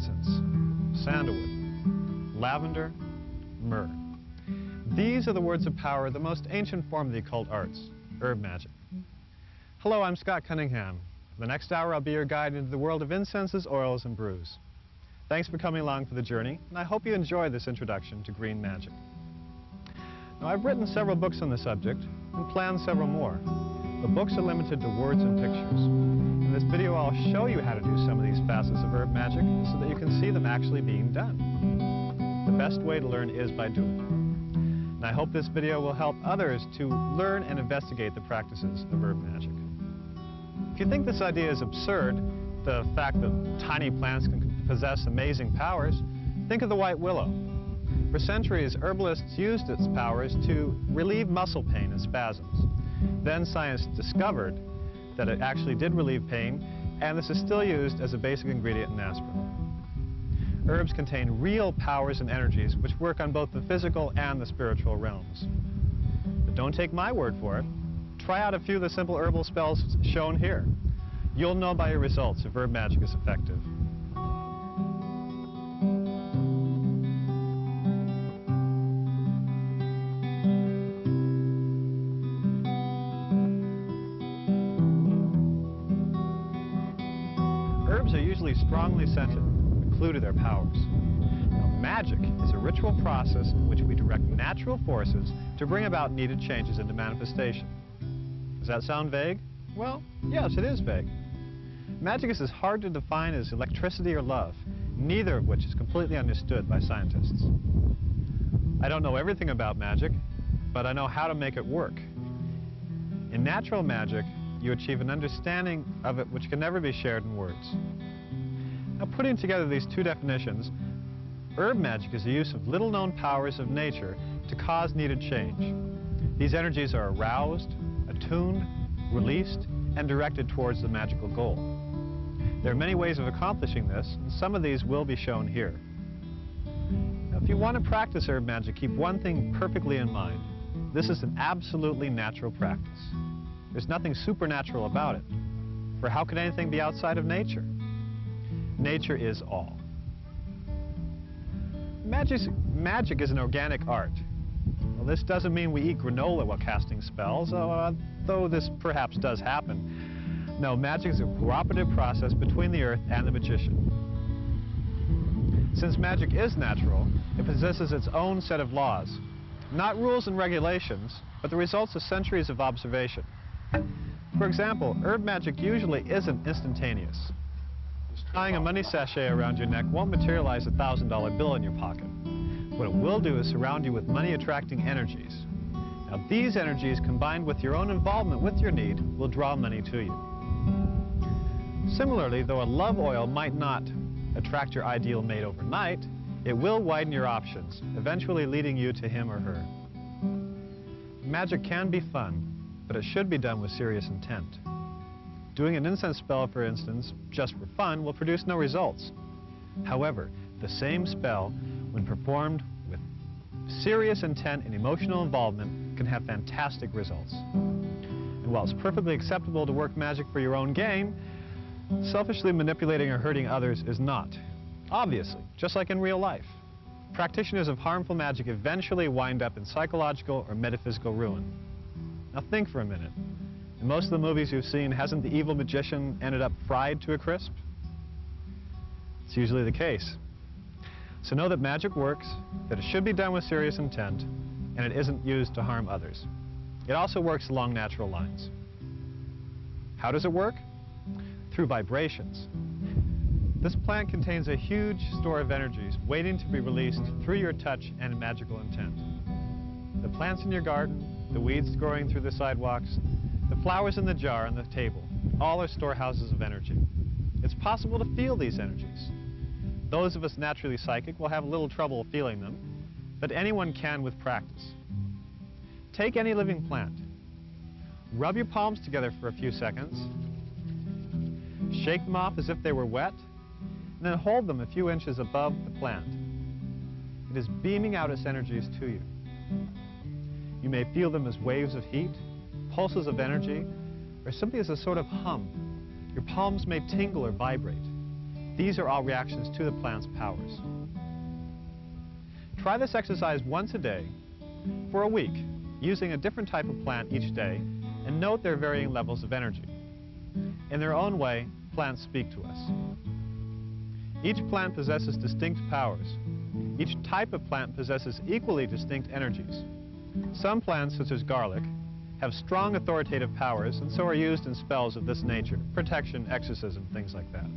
frankincense, sandalwood, lavender, myrrh. These are the words of power of the most ancient form of the occult arts, herb magic. Hello, I'm Scott Cunningham. For the next hour, I'll be your guide into the world of incenses, oils, and brews. Thanks for coming along for the journey, and I hope you enjoy this introduction to green magic. Now, I've written several books on the subject and planned several more. The books are limited to words and pictures. In this video, I'll show you how to do some of these facets of herb magic so that you can see them actually being done. The best way to learn is by doing. And I hope this video will help others to learn and investigate the practices of herb magic. If you think this idea is absurd, the fact that tiny plants can possess amazing powers, think of the white willow. For centuries, herbalists used its powers to relieve muscle pain and spasms. Then science discovered that it actually did relieve pain, and this is still used as a basic ingredient in aspirin. Herbs contain real powers and energies which work on both the physical and the spiritual realms. But don't take my word for it. Try out a few of the simple herbal spells shown here. You'll know by your results if herb magic is effective. Herbs are usually strongly scented, a clue to their powers. Now, magic is a ritual process in which we direct natural forces to bring about needed changes into manifestation. Does that sound vague? Well, yes, it is vague. Magic is as hard to define as electricity or love, neither of which is completely understood by scientists. I don't know everything about magic, but I know how to make it work. In natural magic, you achieve an understanding of it which can never be shared in words. Now, putting together these two definitions, herb magic is the use of little-known powers of nature to cause needed change. These energies are aroused, attuned, released, and directed towards the magical goal. There are many ways of accomplishing this, and some of these will be shown here. Now, if you want to practice herb magic, keep one thing perfectly in mind. This is an absolutely natural practice. There's nothing supernatural about it, for how could anything be outside of nature? Nature is all. Magic is an organic art. Well, this doesn't mean we eat granola while casting spells, though this perhaps does happen. No, magic is a cooperative process between the earth and the magician. Since magic is natural, it possesses its own set of laws. Not rules and regulations, but the results of centuries of observation. For example, herb magic usually isn't instantaneous. Tying a money sachet around your neck won't materialize a $1,000 bill in your pocket. What it will do is surround you with money-attracting energies. Now, these energies, combined with your own involvement with your need, will draw money to you. Similarly, though a love oil might not attract your ideal mate overnight, it will widen your options, eventually leading you to him or her. Magic can be fun, but it should be done with serious intent. Doing an incense spell, for instance, just for fun, will produce no results. However, the same spell, when performed with serious intent and emotional involvement, can have fantastic results. And while it's perfectly acceptable to work magic for your own gain, selfishly manipulating or hurting others is not. Obviously, just like in real life. Practitioners of harmful magic eventually wind up in psychological or metaphysical ruin. Now think for a minute. In most of the movies you've seen, hasn't the evil magician ended up fried to a crisp? It's usually the case. So know that magic works, that it should be done with serious intent, and it isn't used to harm others. It also works along natural lines. How does it work? Through vibrations. This plant contains a huge store of energies waiting to be released through your touch and magical intent. The plants in your garden, the weeds growing through the sidewalks, the flowers in the jar on the table, all are storehouses of energy. It's possible to feel these energies. Those of us naturally psychic will have a little trouble feeling them, but anyone can with practice. Take any living plant. Rub your palms together for a few seconds. Shake them off as if they were wet, and then hold them a few inches above the plant. It is beaming out its energies to you. You may feel them as waves of heat, pulses of energy, or simply as a sort of hum. Your palms may tingle or vibrate. These are all reactions to the plant's powers. Try this exercise once a day for a week, using a different type of plant each day, and note their varying levels of energy. In their own way, plants speak to us. Each plant possesses distinct powers. Each type of plant possesses equally distinct energies. Some plants, such as garlic, have strong authoritative powers and so are used in spells of this nature, protection, exorcism, things like that.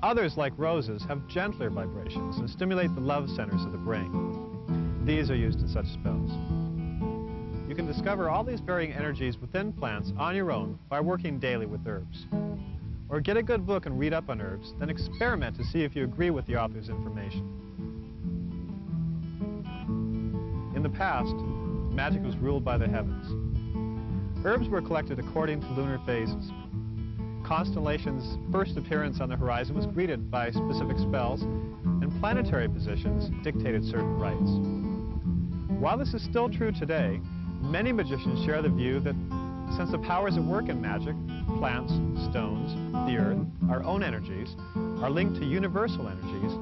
Others, like roses, have gentler vibrations and stimulate the love centers of the brain. These are used in such spells. You can discover all these varying energies within plants on your own by working daily with herbs. Or get a good book and read up on herbs, then experiment to see if you agree with the author's information. In the past, magic was ruled by the heavens. Herbs were collected according to lunar phases. Constellations' first appearance on the horizon was greeted by specific spells, and planetary positions dictated certain rites. While this is still true today, many magicians share the view that since the powers at work in magic, plants, stones, the earth, our own energies, are linked to universal energies,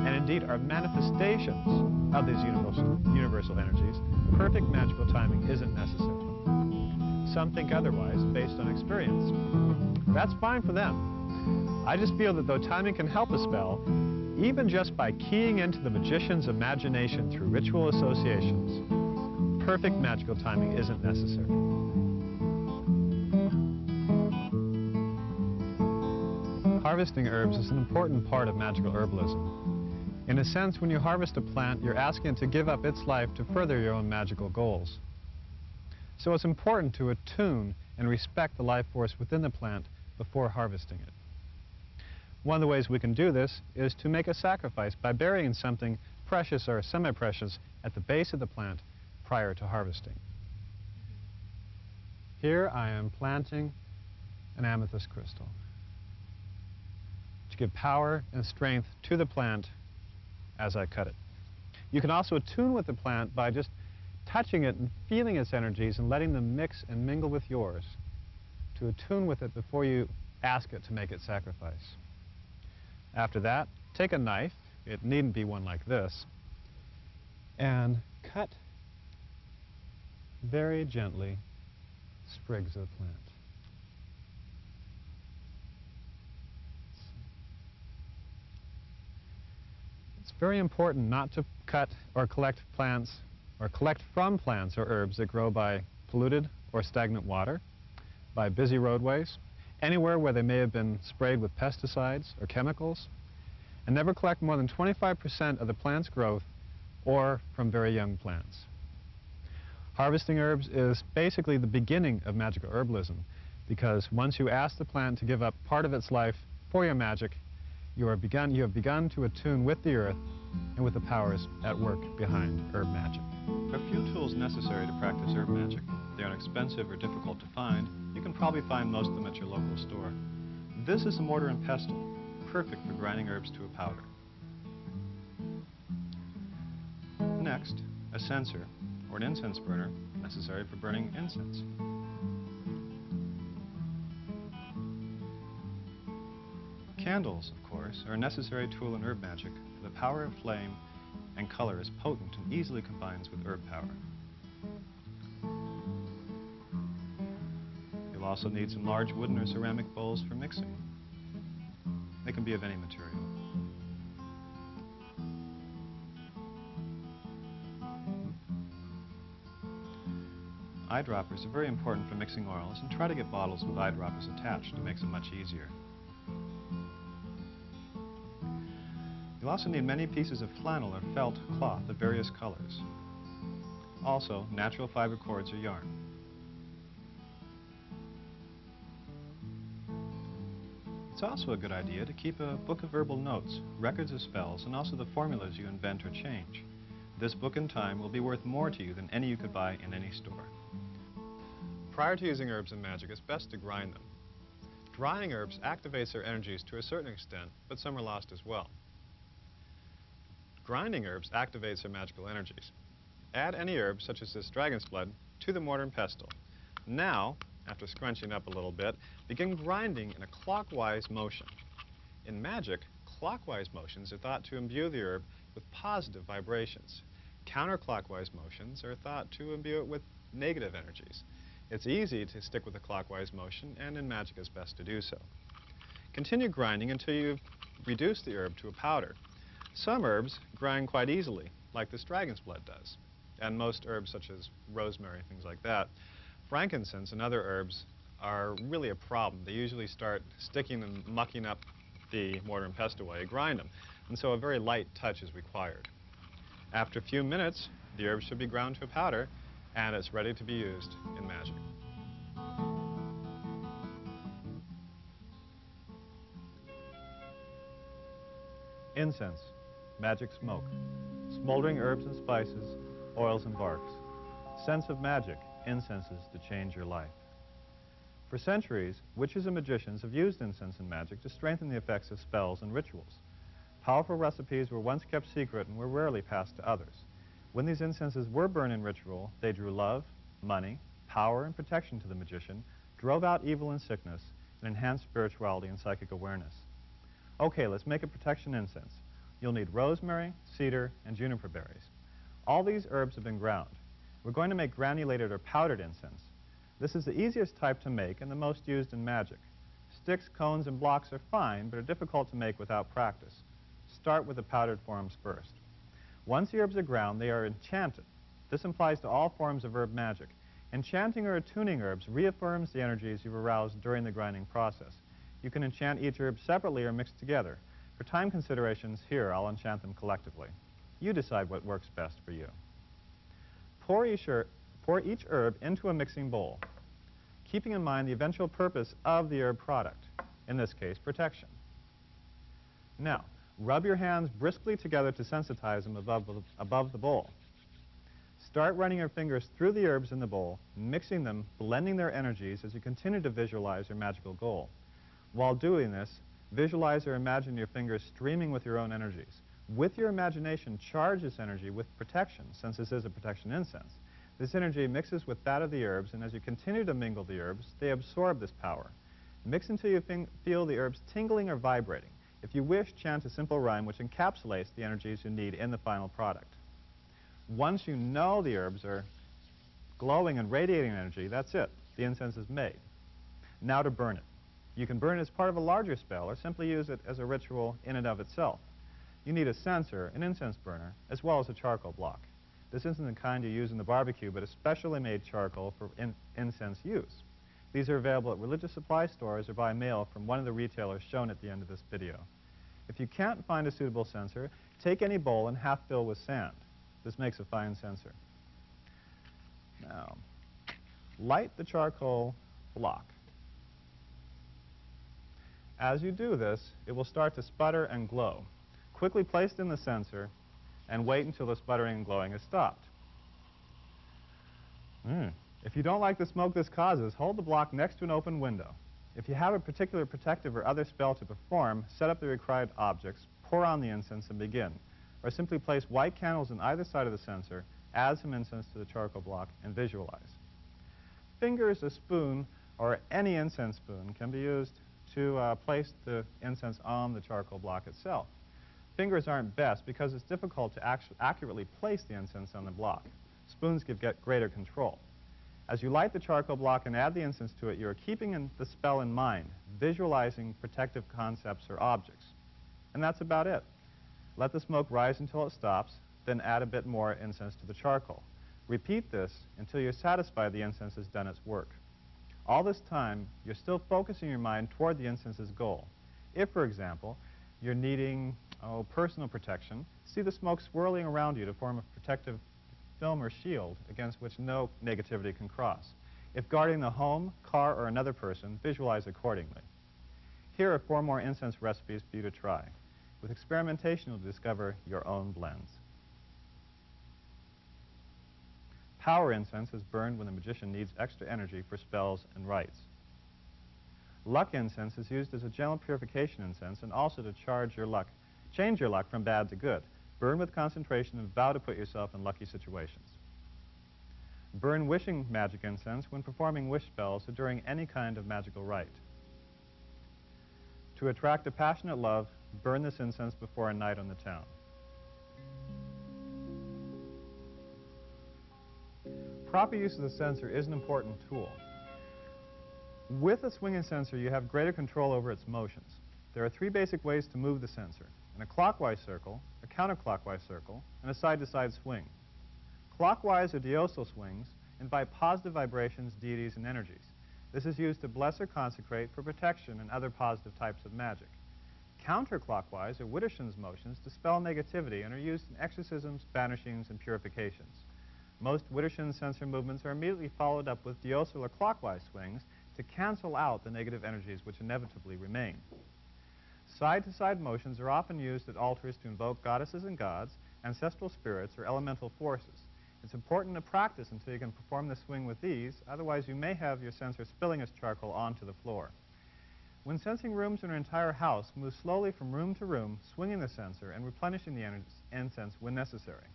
and indeed are manifestations of these universal energies, perfect magical timing isn't necessary. Some think otherwise based on experience. That's fine for them. I just feel that though timing can help a spell, even just by keying into the magician's imagination through ritual associations, perfect magical timing isn't necessary. Harvesting herbs is an important part of magical herbalism. In a sense, when you harvest a plant, you're asking it to give up its life to further your own magical goals. So it's important to attune and respect the life force within the plant before harvesting it. One of the ways we can do this is to make a sacrifice by burying something precious or semi-precious at the base of the plant prior to harvesting. Here I am planting an amethyst crystal to give power and strength to the plant as I cut it. You can also attune with the plant by just touching it and feeling its energies and letting them mix and mingle with yours to attune with it before you ask it to make its sacrifice. After that, take a knife, it needn't be one like this, and cut very gently sprigs of the plant. It's very important not to cut or collect plants or collect from plants or herbs that grow by polluted or stagnant water, by busy roadways, anywhere where they may have been sprayed with pesticides or chemicals, and never collect more than 25% of the plant's growth or from very young plants. Harvesting herbs is basically the beginning of magical herbalism, because once you ask the plant to give up part of its life for your magic, you have begun to attune with the earth and with the powers at work behind herb magic. There are few tools necessary to practice herb magic. They aren't expensive or difficult to find. You can probably find most of them at your local store. This is a mortar and pestle, perfect for grinding herbs to a powder. Next, a censer, or an incense burner, necessary for burning incense. Candles, of course, are a necessary tool in herb magic, for the power of flame and color is potent and easily combines with herb power. You'll also need some large wooden or ceramic bowls for mixing. They can be of any material. Eyedroppers are very important for mixing oils, and try to get bottles with eyedroppers attached. It makes it much easier. You'll also need many pieces of flannel or felt cloth of various colors. Also, natural fiber cords or yarn. It's also a good idea to keep a book of herbal notes, records of spells, and also the formulas you invent or change. This book in time will be worth more to you than any you could buy in any store. Prior to using herbs in magic, it's best to grind them. Drying herbs activates their energies to a certain extent, but some are lost as well. Grinding herbs activates their magical energies. Add any herb, such as this dragon's blood, to the mortar and pestle. Now, after scrunching up a little bit, begin grinding in a clockwise motion. In magic, clockwise motions are thought to imbue the herb with positive vibrations. Counterclockwise motions are thought to imbue it with negative energies. It's easy to stick with a clockwise motion, and in magic it's best to do so. Continue grinding until you've reduced the herb to a powder. Some herbs grind quite easily, like this dragon's blood does, and most herbs such as rosemary, things like that. Frankincense and other herbs are really a problem. They usually start sticking and mucking up the mortar and pestle while you grind them, and so a very light touch is required. After a few minutes, the herb should be ground to a powder, and it's ready to be used in magic. Incense, magic smoke, smoldering herbs and spices, oils and barks. Sense of magic, incenses to change your life. For centuries, witches and magicians have used incense in magic to strengthen the effects of spells and rituals. Powerful recipes were once kept secret and were rarely passed to others. When these incenses were burned in ritual, they drew love, money, power, and protection to the magician, drove out evil and sickness, and enhanced spirituality and psychic awareness. Okay, let's make a protection incense. You'll need rosemary, cedar, and juniper berries. All these herbs have been ground. We're going to make granulated or powdered incense. This is the easiest type to make and the most used in magic. Sticks, cones, and blocks are fine, but are difficult to make without practice. Start with the powdered forms first. Once the herbs are ground, they are enchanted. This applies to all forms of herb magic. Enchanting or attuning herbs reaffirms the energies you've aroused during the grinding process. You can enchant each herb separately or mixed together. For time considerations, here I'll enchant them collectively. You decide what works best for you. Pour each herb into a mixing bowl, keeping in mind the eventual purpose of the herb product, in this case, protection. Now, rub your hands briskly together to sensitize them above the bowl. Start running your fingers through the herbs in the bowl, mixing them, blending their energies as you continue to visualize your magical goal. While doing this, visualize or imagine your fingers streaming with your own energies. With your imagination, charge this energy with protection, since this is a protection incense. This energy mixes with that of the herbs, and as you continue to mingle the herbs, they absorb this power. Mix until you feel the herbs tingling or vibrating. If you wish, chant a simple rhyme which encapsulates the energies you need in the final product. Once you know the herbs are glowing and radiating energy, that's it. The incense is made. Now to burn it. You can burn it as part of a larger spell or simply use it as a ritual in and of itself. You need a censer, an incense burner, as well as a charcoal block. This isn't the kind you use in the barbecue, but a specially made charcoal for incense use. These are available at religious supply stores or by mail from one of the retailers shown at the end of this video. If you can't find a suitable censer, take any bowl and half fill with sand. This makes a fine censer. Now, light the charcoal block. As you do this, it will start to sputter and glow. Quickly place it in the censer and wait until the sputtering and glowing has stopped. If you don't like the smoke this causes, hold the block next to an open window. If you have a particular protective or other spell to perform, set up the required objects, pour on the incense, and begin. Or simply place white candles on either side of the censer, add some incense to the charcoal block, and visualize. Fingers, a spoon, or any incense spoon can be used to place the incense on the charcoal block itself. Fingers aren't best because it's difficult to accurately place the incense on the block. Spoons give greater control. As you light the charcoal block and add the incense to it, you are keeping the spell in mind, visualizing protective concepts or objects. And that's about it. Let the smoke rise until it stops, then add a bit more incense to the charcoal. Repeat this until you're satisfied the incense has done its work. All this time, you're still focusing your mind toward the incense's goal. If, for example, you're needing personal protection, see the smoke swirling around you to form a protective film or shield against which no negativity can cross. If guarding the home, car, or another person, visualize accordingly. Here are 4 more incense recipes for you to try. With experimentation, you'll discover your own blends. Power incense is burned when the magician needs extra energy for spells and rites. Luck incense is used as a gentle purification incense and also to change your luck from bad to good. Burn with concentration and vow to put yourself in lucky situations. Burn wishing magic incense when performing wish spells or during any kind of magical rite. To attract a passionate love, burn this incense before a night on the town. Proper use of the censer is an important tool. With a swinging censer, you have greater control over its motions. There are 3 basic ways to move the censer: in a clockwise circle, a counterclockwise circle, and a side-to-side swing. Clockwise or deosul swings invite positive vibrations, deities, and energies. This is used to bless or consecrate for protection and other positive types of magic. Counterclockwise or Widdershins motions dispel negativity and are used in exorcisms, banishings, and purifications. Most Widdershins censer movements are immediately followed up with deosul or clockwise swings to cancel out the negative energies which inevitably remain. Side-to-side motions are often used at altars to invoke goddesses and gods, ancestral spirits, or elemental forces. It's important to practice until you can perform the swing with ease, otherwise you may have your censer spilling its charcoal onto the floor. When censing rooms in an entire house, move slowly from room to room, swinging the censer and replenishing the incense when necessary.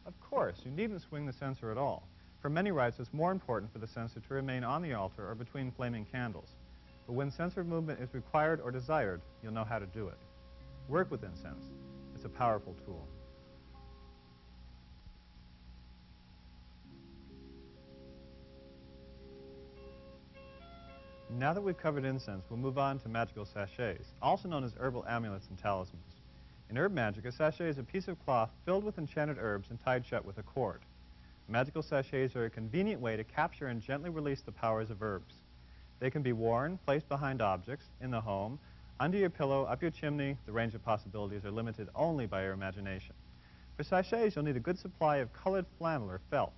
Of course, you needn't swing the censer at all. For many rites, it's more important for the censer to remain on the altar or between flaming candles. But when censer movement is required or desired, you'll know how to do it. Work with incense. It's a powerful tool. Now that we've covered incense, we'll move on to magical sachets, also known as herbal amulets and talismans. In herb magic, a sachet is a piece of cloth filled with enchanted herbs and tied shut with a cord. Magical sachets are a convenient way to capture and gently release the powers of herbs. They can be worn, placed behind objects, in the home, under your pillow, up your chimney. The range of possibilities are limited only by your imagination. For sachets, you'll need a good supply of colored flannel or felt.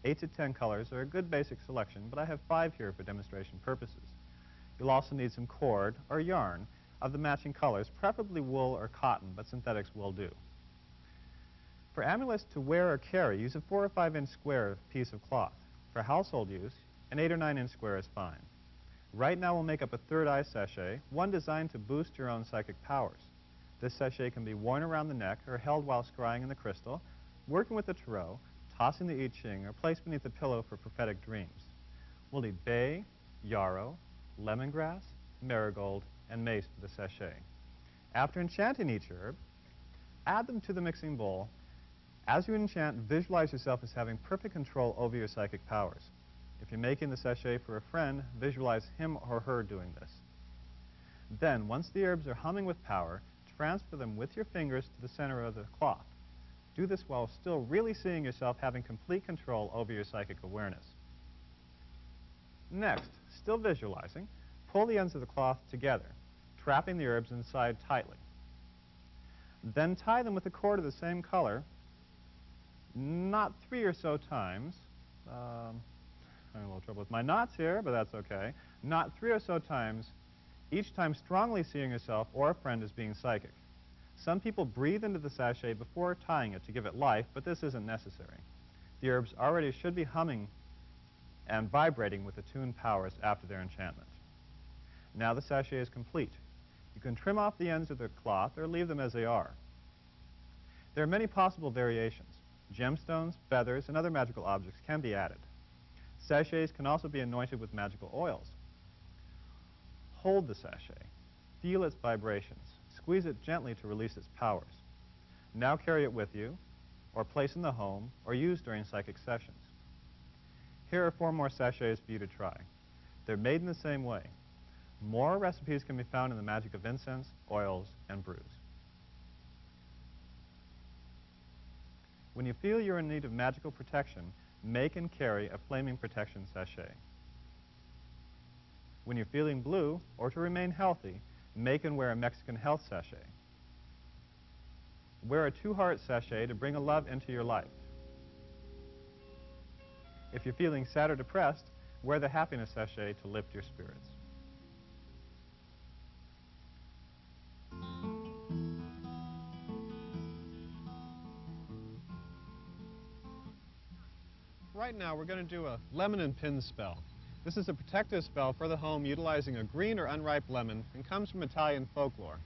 8 to 10 colors are a good basic selection, but I have 5 here for demonstration purposes. You'll also need some cord or yarn of the matching colors, preferably wool or cotton, but synthetics will do. For amulets to wear or carry, use a 4 or 5 inch square piece of cloth. For household use, an 8 or 9 inch square is fine. Right now we'll make up a third eye sachet, one designed to boost your own psychic powers. This sachet can be worn around the neck or held while scrying in the crystal, working with the tarot, tossing the I Ching, or placed beneath the pillow for prophetic dreams. We'll need bay, yarrow, lemongrass, marigold, and mace for the sachet. After enchanting each herb, add them to the mixing bowl. As you enchant, visualize yourself as having perfect control over your psychic powers. If you're making the sachet for a friend, visualize him or her doing this. Then, once the herbs are humming with power, transfer them with your fingers to the center of the cloth. Do this while still really seeing yourself having complete control over your psychic awareness. Next, still visualizing, pull the ends of the cloth together, trapping the herbs inside tightly. Then tie them with a cord of the same color, knot 3 or so times. I'm having a little trouble with my knots here, but that's okay. Knot 3 or so times, each time strongly seeing yourself or a friend as being psychic. Some people breathe into the sachet before tying it to give it life, but this isn't necessary. The herbs already should be humming and vibrating with attuned powers after their enchantment. Now the sachet is complete. You can trim off the ends of the cloth or leave them as they are. There are many possible variations. Gemstones, feathers, and other magical objects can be added. Sachets can also be anointed with magical oils. Hold the sachet. Feel its vibrations. Squeeze it gently to release its powers. Now carry it with you, or place in the home, or use during psychic sessions. Here are 4 more sachets for you to try. They're made in the same way. More recipes can be found in the magic of incense, oils, and brews. When you feel you're in need of magical protection, make and carry a flaming protection sachet. When you're feeling blue, or to remain healthy, make and wear a Mexican health sachet. Wear a 2-heart sachet to bring a love into your life. If you're feeling sad or depressed, wear the happiness sachet to lift your spirits. Right now we're going to do a lemon and pin spell. This is a protective spell for the home utilizing a green or unripe lemon and comes from Italian folklore.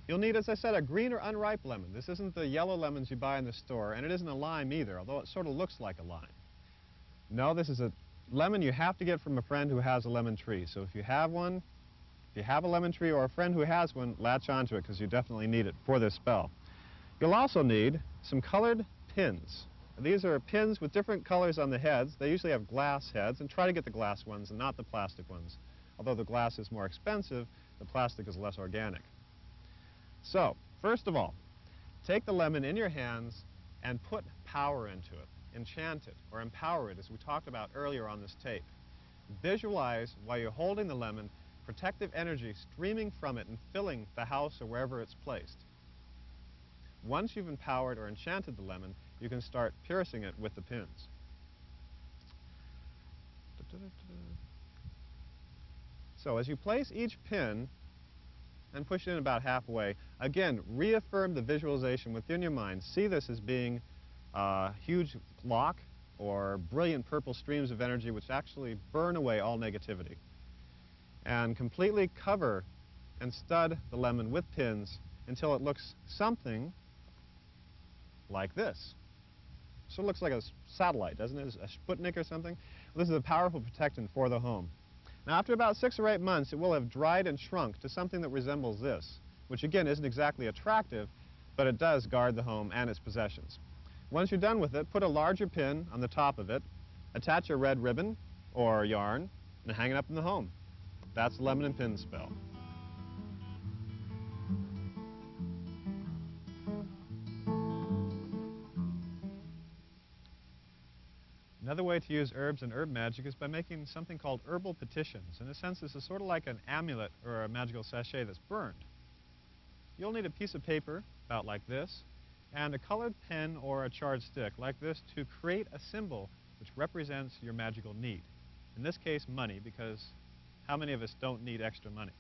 You'll need, as I said, a green or unripe lemon. This isn't the yellow lemons you buy in the store, and it isn't a lime either, although it sort of looks like a lime. No, this is a lemon you have to get from a friend who has a lemon tree. So if you have one, If you have a lemon tree or a friend who has one, latch onto it because you definitely need it for this spell. You'll also need some colored pins. These are pins with different colors on the heads. They usually have glass heads, and try to get the glass ones and not the plastic ones. Although the glass is more expensive, the plastic is less organic. So, first of all, take the lemon in your hands and put power into it. Enchant it, or empower it, as we talked about earlier on this tape. Visualize, while you're holding the lemon, protective energy streaming from it and filling the house or wherever it's placed. Once you've empowered or enchanted the lemon, you can start piercing it with the pins. So as you place each pin and push it in about halfway, again, reaffirm the visualization within your mind. See this as being a huge lock or brilliant purple streams of energy which actually burn away all negativity. And completely cover and stud the lemon with pins until it looks something like this. So it looks like a satellite, doesn't it? A Sputnik or something. This is a powerful protectant for the home. Now, after about 6 or 8 months, it will have dried and shrunk to something that resembles this, which again isn't exactly attractive, but it does guard the home and its possessions. Once you're done with it, put a larger pin on the top of it, attach a red ribbon or yarn, and hang it up in the home. That's the lemon and pin spell. Another way to use herbs and herb magic is by making something called herbal petitions. In a sense, this is sort of like an amulet or a magical sachet that's burned. You'll need a piece of paper, about like this, and a colored pen or a charred stick, like this, to create a symbol which represents your magical need. In this case, money, because how many of us don't need extra money?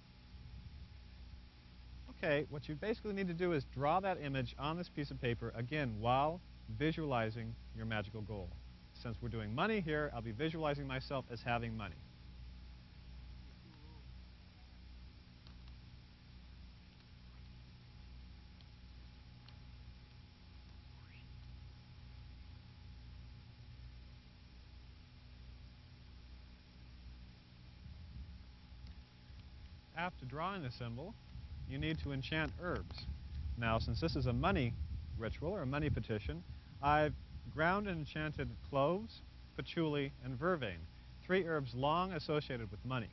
Okay, what you basically need to do is draw that image on this piece of paper, again, while visualizing your magical goal. Since we're doing money here, I'll be visualizing myself as having money. After drawing the symbol, you need to enchant herbs. Now, since this is a money ritual or a money petition, I've ground and enchanted cloves, patchouli, and vervain, 3 herbs long associated with money.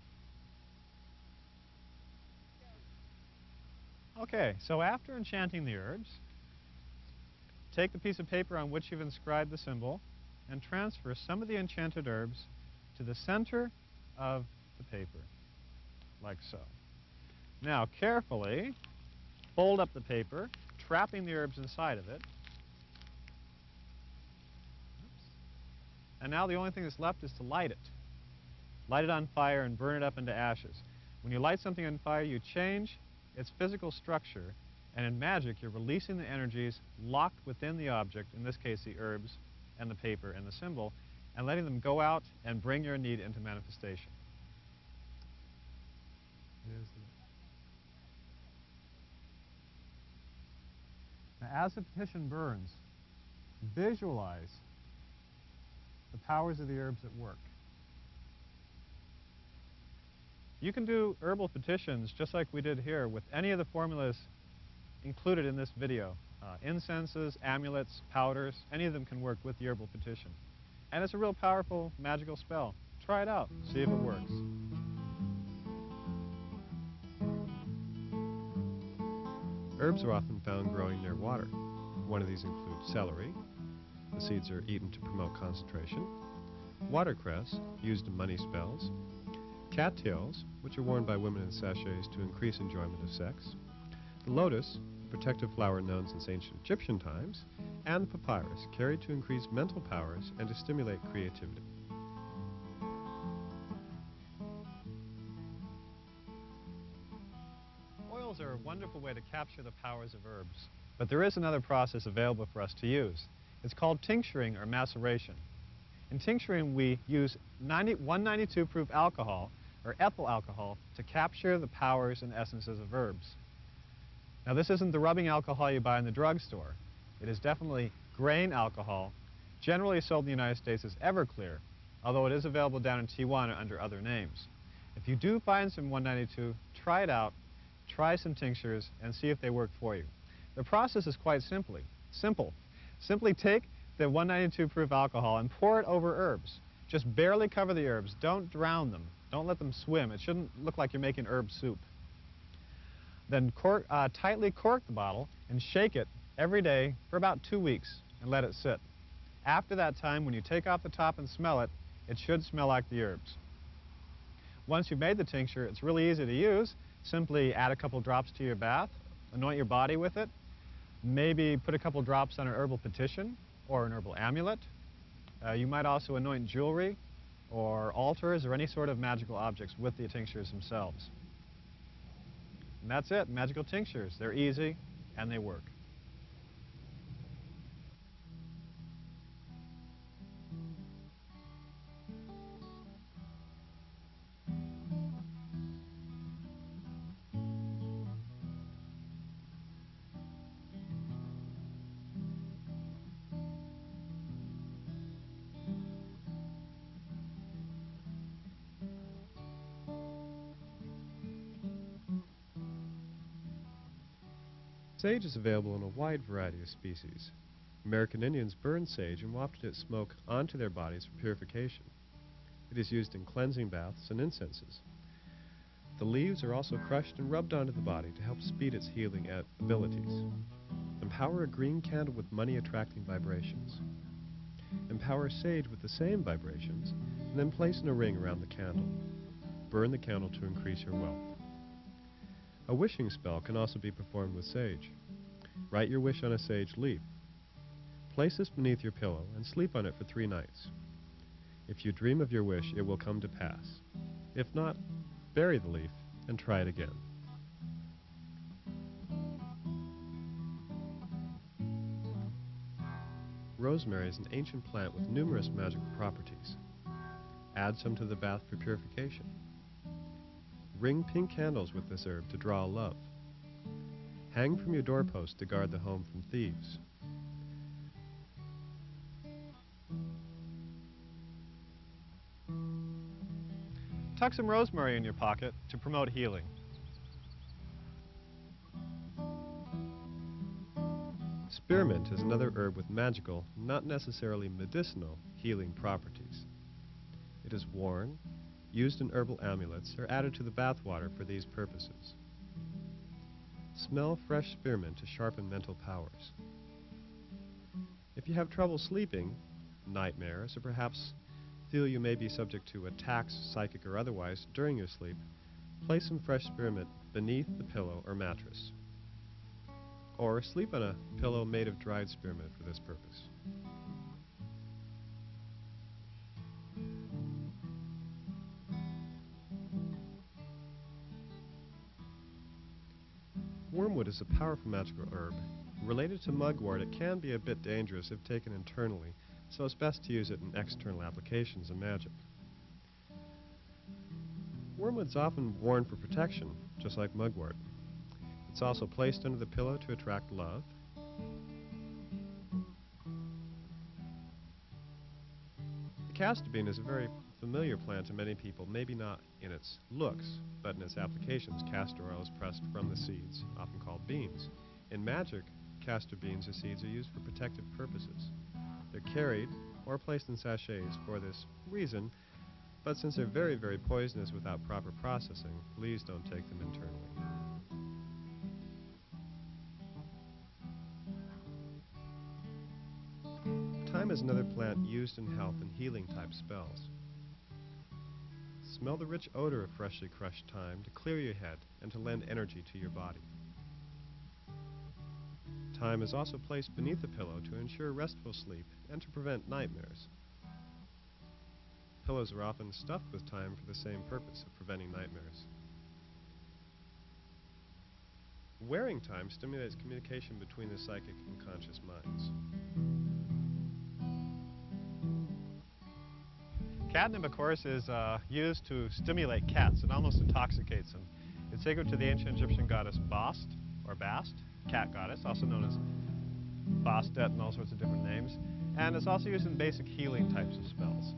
Okay, so after enchanting the herbs, take the piece of paper on which you've inscribed the symbol and transfer some of the enchanted herbs to the center of the paper, like so. Now, carefully fold up the paper, trapping the herbs inside of it. And now the only thing that's left is to light it. Light it on fire and burn it up into ashes. When you light something on fire, you change its physical structure, and in magic, you're releasing the energies locked within the object, in this case the herbs and the paper and the symbol, and letting them go out and bring your need into manifestation. Now, as the petition burns, visualize the powers of the herbs at work. You can do herbal petitions just like we did here with any of the formulas included in this video. Incenses, amulets, powders, any of them can work with the herbal petition. And it's a real powerful magical spell. Try it out, see if it works. Herbs are often found growing near water. One of these includes celery. The seeds are eaten to promote concentration. Watercress, used in money spells. Cattails, which are worn by women in sachets to increase enjoyment of sex. The lotus, a protective flower known since ancient Egyptian times. And the papyrus, carried to increase mental powers and to stimulate creativity. Oils are a wonderful way to capture the powers of herbs. But there is another process available for us to use. It's called tincturing or maceration. In tincturing, we use 192 proof alcohol, or ethyl alcohol, to capture the powers and essences of herbs. Now, this isn't the rubbing alcohol you buy in the drugstore. It is definitely grain alcohol, generally sold in the United States as Everclear, although it is available down in Tijuana under other names. If you do find some 192, try it out, try some tinctures, and see if they work for you. The process is quite simple. Simply take the 192 proof alcohol and pour it over herbs. Just barely cover the herbs. Don't drown them. Don't let them swim. It shouldn't look like you're making herb soup. Then tightly cork the bottle and shake it every day for about 2 weeks and let it sit. After that time, when you take off the top and smell it, it should smell like the herbs. Once you've made the tincture, it's really easy to use. Simply add a couple drops to your bath, anoint your body with it, maybe put a couple drops on an herbal petition or an herbal amulet. You might also anoint jewelry or altars or any sort of magical objects with the tinctures themselves. And that's it, magical tinctures. They're easy and they work. Sage is available in a wide variety of species. American Indians burned sage and wafted its smoke onto their bodies for purification. It is used in cleansing baths and incenses. The leaves are also crushed and rubbed onto the body to help speed its healing abilities. Empower a green candle with money-attracting vibrations. Empower sage with the same vibrations, and then place in a ring around the candle. Burn the candle to increase your wealth. A wishing spell can also be performed with sage. Write your wish on a sage leaf. Place this beneath your pillow and sleep on it for 3 nights. If you dream of your wish, it will come to pass. If not, bury the leaf and try it again. Rosemary is an ancient plant with numerous magical properties. Add some to the bath for purification. Ring pink candles with this herb to draw love. Hang from your doorpost to guard the home from thieves. Tuck some rosemary in your pocket to promote healing. Spearmint is another herb with magical, not necessarily medicinal, healing properties. It is worn, used in herbal amulets, or added to the bath water for these purposes. Smell fresh spearmint to sharpen mental powers. If you have trouble sleeping, nightmares, or perhaps feel you may be subject to attacks, psychic or otherwise, during your sleep, place some fresh spearmint beneath the pillow or mattress. Or sleep on a pillow made of dried spearmint for this purpose. Wormwood is a powerful magical herb. Related to mugwort, it can be a bit dangerous if taken internally, so it's best to use it in external applications in magic. Wormwood's often worn for protection, just like mugwort. It's also placed under the pillow to attract love. The castor bean is a very familiar plant to many people, maybe not in its looks, but in its applications. Castor oil is pressed from the seeds, often called beans. In magic, castor beans or seeds are used for protective purposes. They're carried or placed in sachets for this reason, but since they're very, very poisonous without proper processing, please don't take them internally. Thyme is another plant used in health and healing type spells. Smell the rich odor of freshly crushed thyme to clear your head and to lend energy to your body. Thyme is also placed beneath the pillow to ensure restful sleep and to prevent nightmares. Pillows are often stuffed with thyme for the same purpose of preventing nightmares. Wearing thyme stimulates communication between the psychic and conscious minds. Catnip, of course, is used to stimulate cats. It almost intoxicates them. It's sacred to the ancient Egyptian goddess Bast, or Bast, cat goddess, also known as Bastet and all sorts of different names. And it's also used in basic healing types of spells.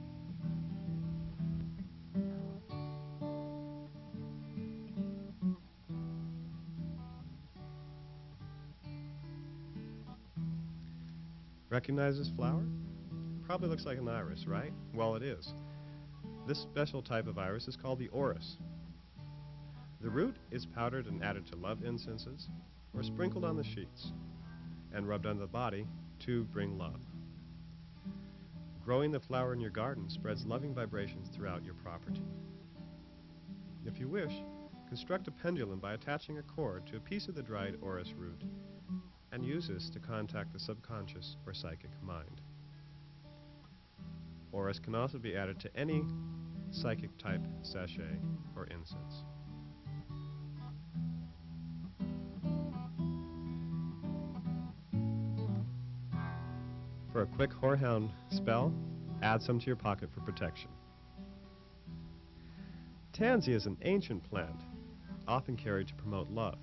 Recognize this flower? Probably looks like an iris, right? Well, it is. This special type of iris is called the orris. The root is powdered and added to love incenses or sprinkled on the sheets and rubbed on the body to bring love. Growing the flower in your garden spreads loving vibrations throughout your property. If you wish, construct a pendulum by attaching a cord to a piece of the dried orris root and use this to contact the subconscious or psychic mind. Orris can also be added to any psychic type sachet or incense. For a quick whorehound spell, add some to your pocket for protection. Tansy is an ancient plant, often carried to promote love.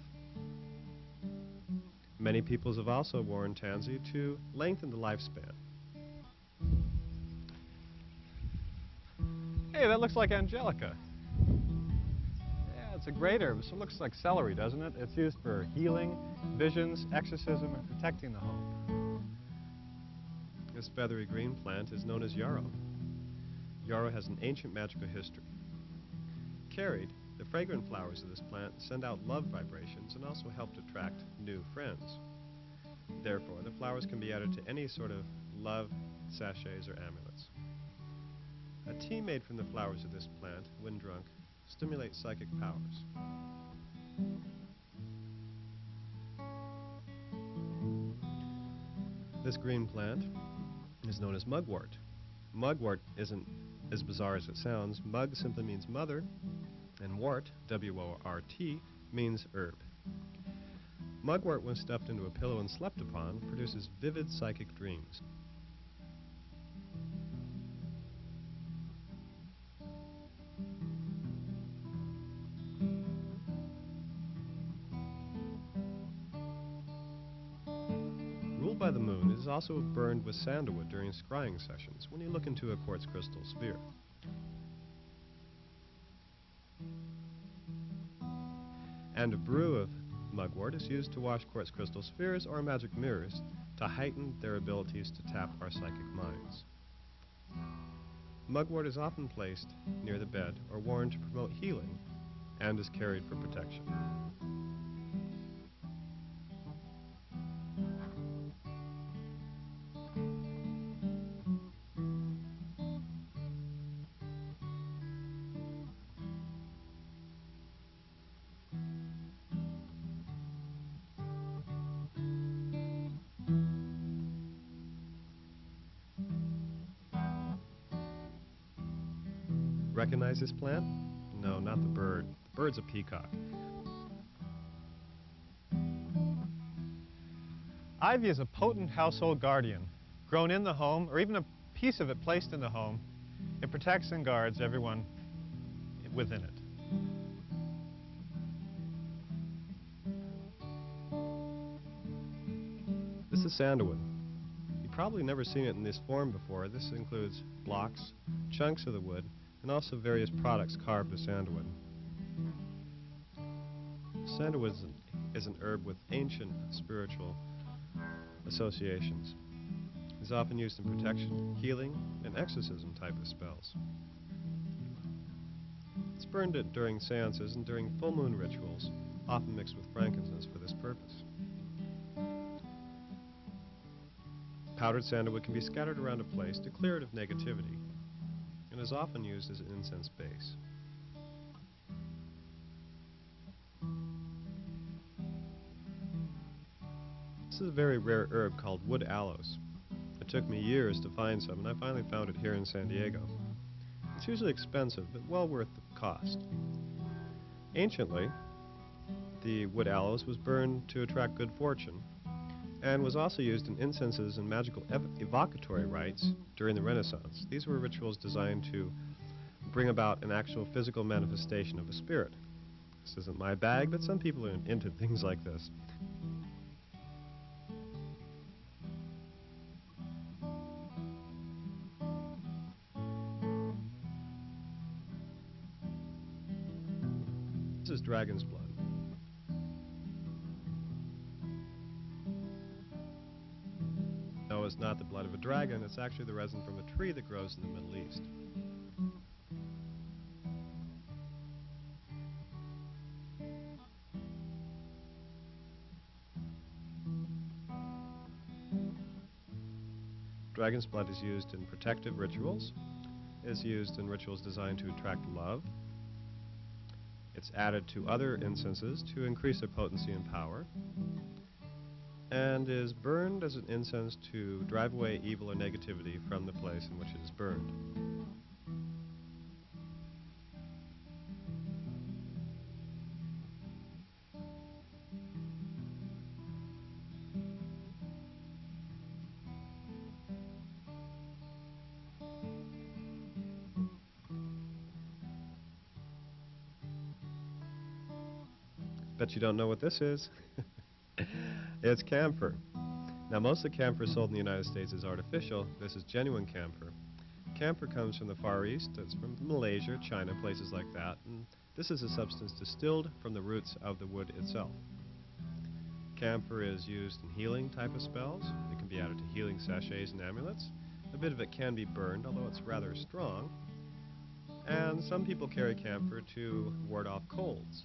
Many peoples have also worn tansy to lengthen the lifespan. Hey, that looks like angelica. Yeah, it's a great herb, so it looks like celery, doesn't it? It's used for healing, visions, exorcism, and protecting the home. This feathery green plant is known as yarrow. Yarrow has an ancient magical history. Carried, the fragrant flowers of this plant send out love vibrations and also help to attract new friends. Therefore, the flowers can be added to any sort of love sachets or amulets. A tea made from the flowers of this plant, when drunk, stimulates psychic powers. This green plant is known as mugwort. Mugwort isn't as bizarre as it sounds. Mug simply means mother, and wort, W-O-R-T, means herb. Mugwort, when stuffed into a pillow and slept upon, produces vivid psychic dreams. Ruled by the moon, it is also burned with sandalwood during scrying sessions when you look into a quartz crystal sphere. And a brew of mugwort is used to wash quartz crystal spheres or magic mirrors to heighten their abilities to tap our psychic minds. Mugwort is often placed near the bed or worn to promote healing and is carried for protection. Recognize this plant? No, not the bird. The bird's a peacock. Ivy is a potent household guardian. Grown in the home, or even a piece of it placed in the home, it protects and guards everyone within it. This is sandalwood. You've probably never seen it in this form before. This includes blocks, chunks of the wood, and also various products carved with sandalwood. Sandalwood is an herb with ancient spiritual associations. It is often used in protection, healing, and exorcism type of spells. It's burned during seances and during full moon rituals, often mixed with frankincense for this purpose. Powdered sandalwood can be scattered around a place to clear it of negativity, and is often used as an incense base. This is a very rare herb called wood aloes. It took me years to find some, and I finally found it here in San Diego. It's usually expensive, but well worth the cost. Anciently, the wood aloes was burned to attract good fortune, and was also used in incenses and magical evocatory rites during the Renaissance. These were rituals designed to bring about an actual physical manifestation of a spirit. This isn't my bag, but some people are into things like this. This is dragon's blood. No, is not the blood of a dragon, it's actually the resin from a tree that grows in the Middle East. Dragon's blood is used in protective rituals, is used in rituals designed to attract love. It's added to other incenses to increase their potency and power, and is burned as an incense to drive away evil or negativity from the place in which it is burned. Bet you don't know what this is. It's camphor. Now, most of the camphor sold in the United States is artificial. This is genuine camphor. Camphor comes from the Far East. It's from Malaysia, China, places like that. And this is a substance distilled from the roots of the wood itself. Camphor is used in healing type of spells. It can be added to healing sachets and amulets. A bit of it can be burned, although it's rather strong. And some people carry camphor to ward off colds.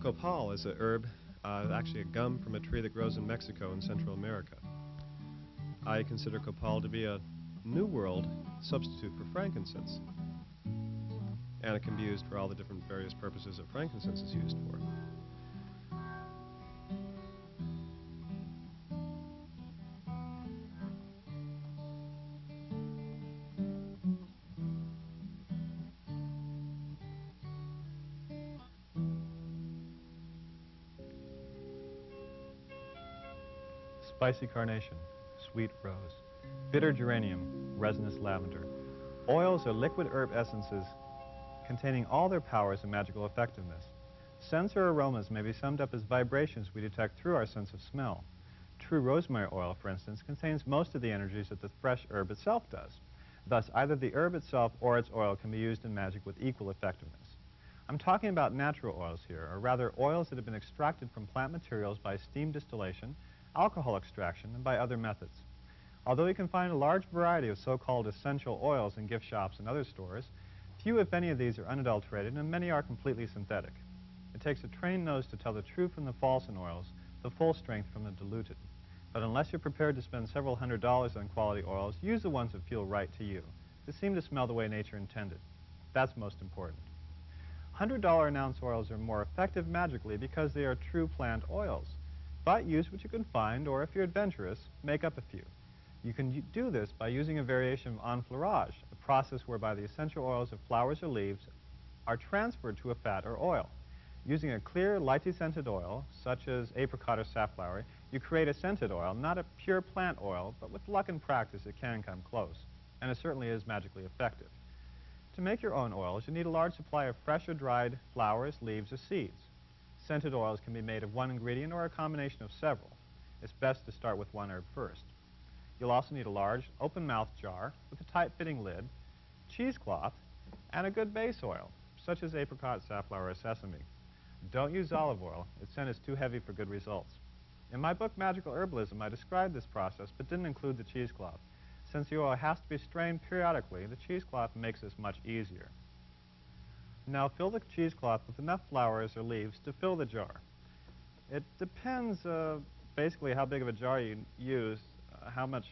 Copal is a herb, actually a gum from a tree that grows in Mexico and Central America. I consider copal to be a New World substitute for frankincense. And it can be used for all the different various purposes that frankincense is used for. Spicy carnation, sweet rose, bitter geranium, resinous lavender. Oils are liquid herb essences containing all their powers and magical effectiveness. Scents or aromas may be summed up as vibrations we detect through our sense of smell. True rosemary oil, for instance, contains most of the energies that the fresh herb itself does. Thus, either the herb itself or its oil can be used in magic with equal effectiveness. I'm talking about natural oils here, or rather oils that have been extracted from plant materials by steam distillation, alcohol extraction, and by other methods. Although you can find a large variety of so-called essential oils in gift shops and other stores, few, if any, of these are unadulterated, and many are completely synthetic. It takes a trained nose to tell the true from the false in oils, the full strength from the diluted. But unless you're prepared to spend several $100s on quality oils, use the ones that feel right to you, that seem to smell the way nature intended. That's most important. $100 an ounce oils are more effective magically because they are true plant oils. But use what you can find, or if you're adventurous, make up a few. You can do this by using a variation of enfleurage, a process whereby the essential oils of flowers or leaves are transferred to a fat or oil. Using a clear, lightly scented oil, such as apricot or safflower, you create a scented oil, not a pure plant oil, but with luck and practice it can come close, and it certainly is magically effective. To make your own oils, you need a large supply of fresh or dried flowers, leaves, or seeds. Scented oils can be made of one ingredient or a combination of several. It's best to start with one herb first. You'll also need a large, open-mouthed jar with a tight-fitting lid, cheesecloth, and a good base oil, such as apricot, safflower, or sesame. Don't use olive oil. Its scent is too heavy for good results. In my book, Magical Herbalism, I described this process, but didn't include the cheesecloth. Since the oil has to be strained periodically, the cheesecloth makes this much easier. Now fill the cheesecloth with enough flowers or leaves to fill the jar. It depends basically how big of a jar you use, how much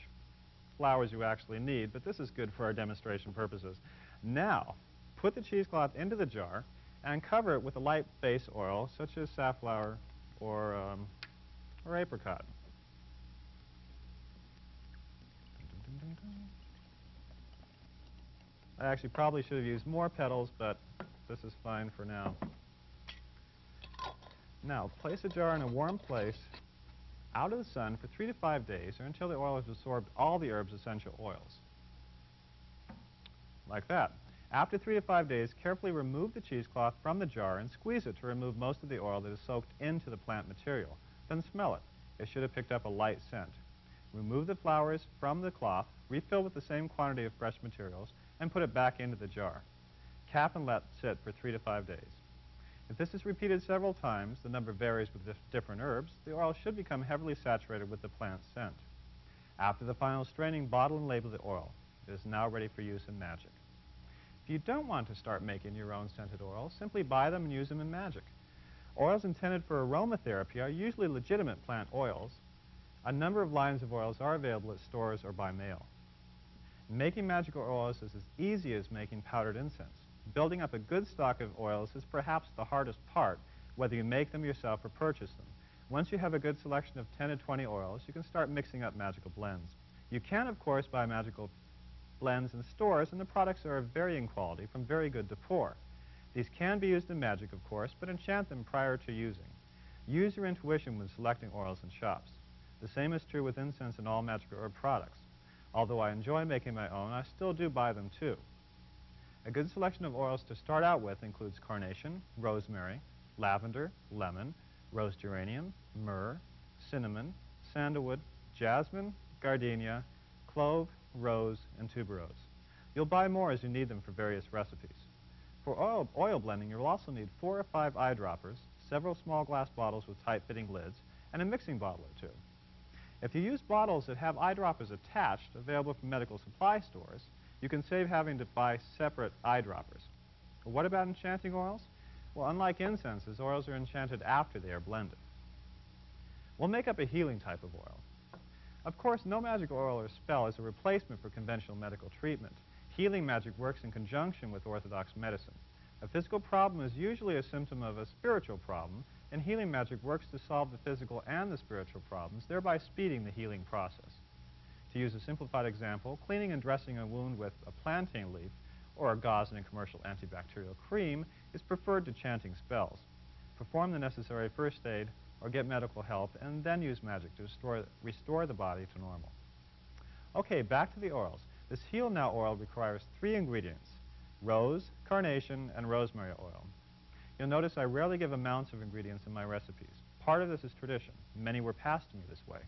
flowers you actually need, but this is good for our demonstration purposes. Now, put the cheesecloth into the jar and cover it with a light base oil, such as safflower or apricot. I actually probably should have used more petals, but this is fine for now. Now, place a jar in a warm place out of the sun for 3 to 5 days, or until the oil has absorbed all the herb's essential oils. Like that. After 3 to 5 days, carefully remove the cheesecloth from the jar and squeeze it to remove most of the oil that is soaked into the plant material. Then smell it. it should have picked up a light scent. Remove the flowers from the cloth, refill with the same quantity of fresh materials, and put it back into the jar. Cap and let sit for 3 to 5 days. If this is repeated several times, the number varies with different herbs, the oil should become heavily saturated with the plant's scent. After the final straining, bottle and label the oil. It is now ready for use in magic. If you don't want to start making your own scented oils, simply buy them and use them in magic. Oils intended for aromatherapy are usually legitimate plant oils. A number of lines of oils are available at stores or by mail. Making magical oils is as easy as making powdered incense. Building up a good stock of oils is perhaps the hardest part, whether you make them yourself or purchase them. Once you have a good selection of 10 to 20 oils, you can start mixing up magical blends. You can, of course, buy magical blends in stores, and the products are of varying quality, from very good to poor. These can be used in magic, of course, but enchant them prior to using. Use your intuition when selecting oils in shops. The same is true with incense and all magical herb products. Although I enjoy making my own, I still do buy them too. A good selection of oils to start out with includes carnation, rosemary, lavender, lemon, rose geranium, myrrh, cinnamon, sandalwood, jasmine, gardenia, clove, rose, and tuberose. You'll buy more as you need them for various recipes. For oil blending, you'll also need 4 or 5 eyedroppers, several small glass bottles with tight-fitting lids, and a mixing bottle or 2. If you use bottles that have eyedroppers attached, available from medical supply stores, you can save having to buy separate eyedroppers. What about enchanting oils? Well, unlike incenses, oils are enchanted after they are blended. We'll make up a healing type of oil. Of course, no magical oil or spell is a replacement for conventional medical treatment. Healing magic works in conjunction with orthodox medicine. A physical problem is usually a symptom of a spiritual problem, and healing magic works to solve the physical and the spiritual problems, thereby speeding the healing process. To use a simplified example, cleaning and dressing a wound with a plantain leaf or a gauze in a commercial antibacterial cream is preferred to chanting spells. Perform the necessary first aid or get medical help, and then use magic to restore the body to normal. Okay, back to the oils. This Heal Now oil requires 3 ingredients: rose, carnation, and rosemary oil. You'll notice I rarely give amounts of ingredients in my recipes. Part of this is tradition. Many were passed to me this way.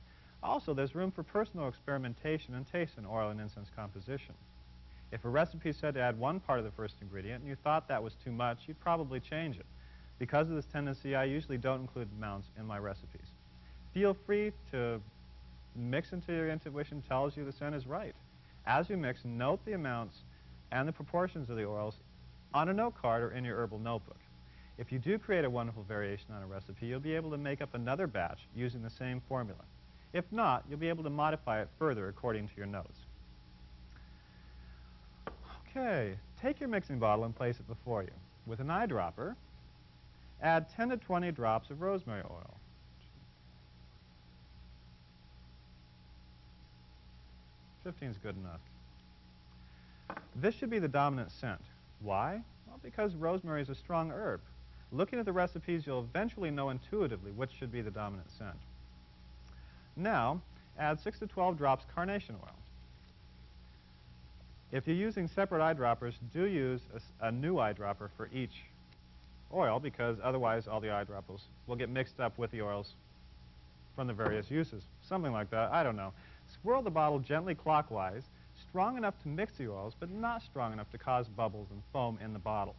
Also, there's room for personal experimentation and taste in oil and incense composition. If a recipe said to add 1 part of the first ingredient and you thought that was too much, you'd probably change it. Because of this tendency, I usually don't include amounts in my recipes. Feel free to mix until your intuition tells you the scent is right. As you mix, note the amounts and the proportions of the oils on a note card or in your herbal notebook. If you do create a wonderful variation on a recipe, you'll be able to make up another batch using the same formula. If not, you'll be able to modify it further according to your notes. Okay, take your mixing bottle and place it before you. With an eyedropper, add 10 to 20 drops of rosemary oil. "15 is good enough. This should be the dominant scent. Why? Well, because rosemary is a strong herb. Looking at the recipes, you'll eventually know intuitively which should be the dominant scent. Now, add 6 to 12 drops carnation oil. If you're using separate eyedroppers, do use a new eyedropper for each oil, because otherwise all the eyedroppers will get mixed up with the oils from the various uses. Something like that, I don't know. Swirl the bottle gently clockwise, strong enough to mix the oils, but not strong enough to cause bubbles and foam in the bottle.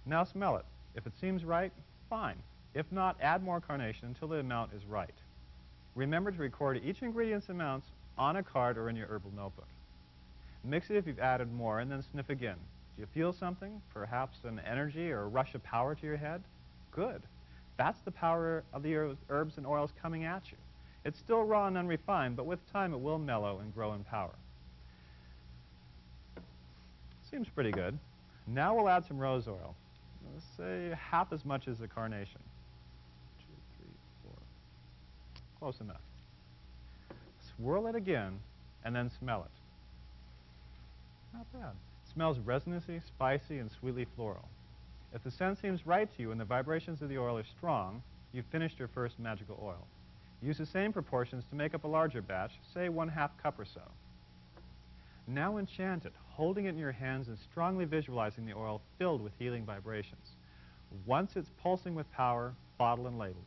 Now smell it. If it seems right, fine. If not, add more carnation until the amount is right. Remember to record each ingredient's amounts on a card or in your herbal notebook. Mix it if you've added more, and then sniff again. Do you feel something? Perhaps an energy or a rush of power to your head? Good. That's the power of the herbs and oils coming at you. It's still raw and unrefined, but with time it will mellow and grow in power. Seems pretty good. Now we'll add some rose oil. Let's say half as much as the carnation. 2, 3, 4. Close enough. Swirl it again, and then smell it. Not bad. It smells resinousy, spicy, and sweetly floral. If the scent seems right to you and the vibrations of the oil are strong, you've finished your first magical oil. Use the same proportions to make up a larger batch, say 1/2 cup or so. Now enchant it, holding it in your hands and strongly visualizing the oil filled with healing vibrations. Once it's pulsing with power, bottle and label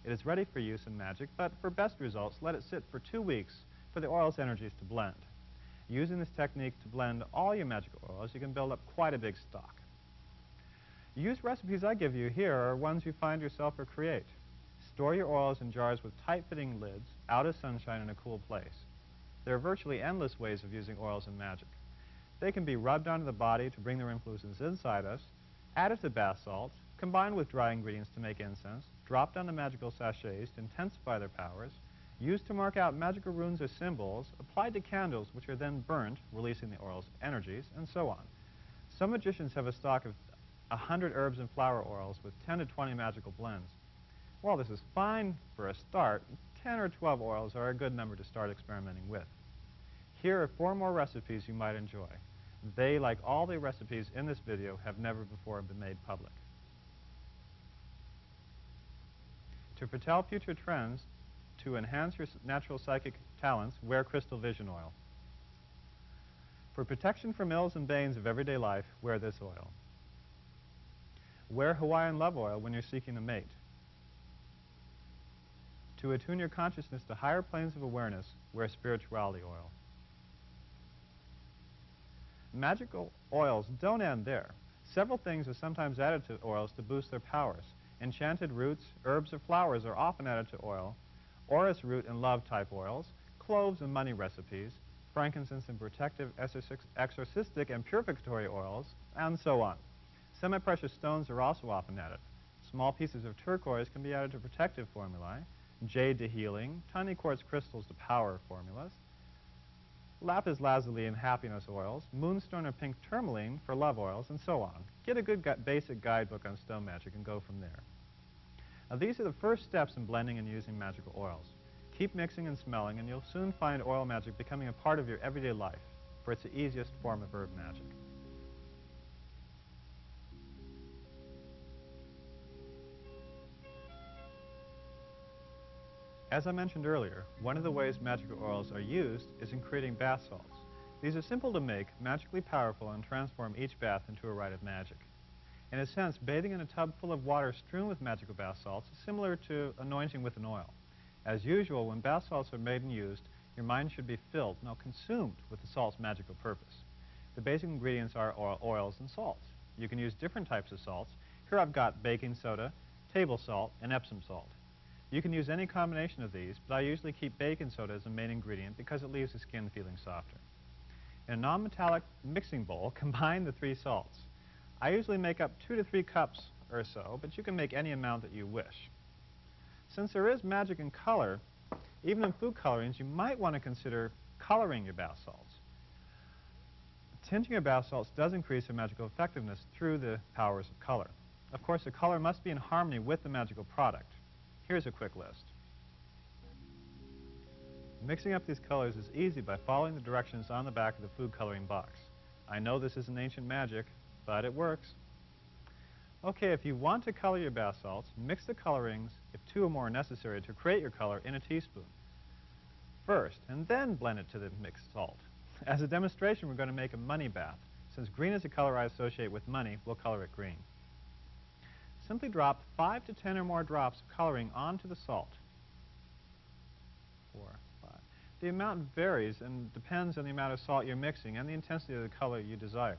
it. It is ready for use in magic, but for best results, let it sit for 2 weeks for the oil's energies to blend. Using this technique to blend all your magical oils, you can build up quite a big stock. Use recipes I give you here are ones you find yourself or create. Store your oils in jars with tight-fitting lids, out of sunshine in a cool place. There are virtually endless ways of using oils in magic. They can be rubbed onto the body to bring their influences inside us, added to bath salts, combined with dry ingredients to make incense, dropped onto magical sachets to intensify their powers, used to mark out magical runes or symbols, applied to candles which are then burnt, releasing the oil's energies, and so on. Some magicians have a stock of 100 herbs and flower oils with 10 to 20 magical blends. While this is fine for a start, 10 or 12 oils are a good number to start experimenting with. Here are 4 more recipes you might enjoy. They, like all the recipes in this video, have never before been made public. To foretell future trends, to enhance your natural psychic talents, wear crystal vision oil. For protection from ills and banes of everyday life, wear this oil. Wear Hawaiian love oil when you're seeking a mate. To attune your consciousness to higher planes of awareness, wear spirituality oil. Magical oils don't end there. Several things are sometimes added to oils to boost their powers. Enchanted roots, herbs, or flowers are often added to oil. Orris root and love type oils, cloves and money recipes, frankincense and protective, exorcistic, and purificatory oils, and so on. Semi-precious stones are also often added. Small pieces of turquoise can be added to protective formulae, jade to healing, tiny quartz crystals to power formulas, lapis lazuli and happiness oils, moonstone or pink tourmaline for love oils, and so on. Get a good basic guidebook on stone magic and go from there. Now, these are the first steps in blending and using magical oils. Keep mixing and smelling, and you'll soon find oil magic becoming a part of your everyday life, for it's the easiest form of herb magic. As I mentioned earlier, one of the ways magical oils are used is in creating bath salts. These are simple to make, magically powerful, and transform each bath into a rite of magic. In a sense, bathing in a tub full of water strewn with magical bath salts is similar to anointing with an oil. As usual, when bath salts are made and used, your mind should be filled, no, consumed, with the salt's magical purpose. The basic ingredients are oils and salts. You can use different types of salts. Here I've got baking soda, table salt, and Epsom salt. You can use any combination of these, but I usually keep baking soda as a main ingredient because it leaves the skin feeling softer. In a non-metallic mixing bowl, combine the 3 salts. I usually make up 2 to 3 cups or so, but you can make any amount that you wish. Since there is magic in color, even in food colorings, you might want to consider coloring your bath salts. Tinting your bath salts does increase their magical effectiveness through the powers of color. Of course, the color must be in harmony with the magical product. Here's a quick list. Mixing up these colors is easy by following the directions on the back of the food coloring box. I know this isn't ancient magic, but it works. Okay, if you want to color your bath salts, mix the colorings, if 2 or more are necessary, to create your color in a teaspoon first, and then blend it to the mixed salt. As a demonstration, we're going to make a money bath. Since green is a color I associate with money, we'll color it green. Simply drop 5 to 10 or more drops of coloring onto the salt. 4, 5. The amount varies and depends on the amount of salt you're mixing and the intensity of the color you desire.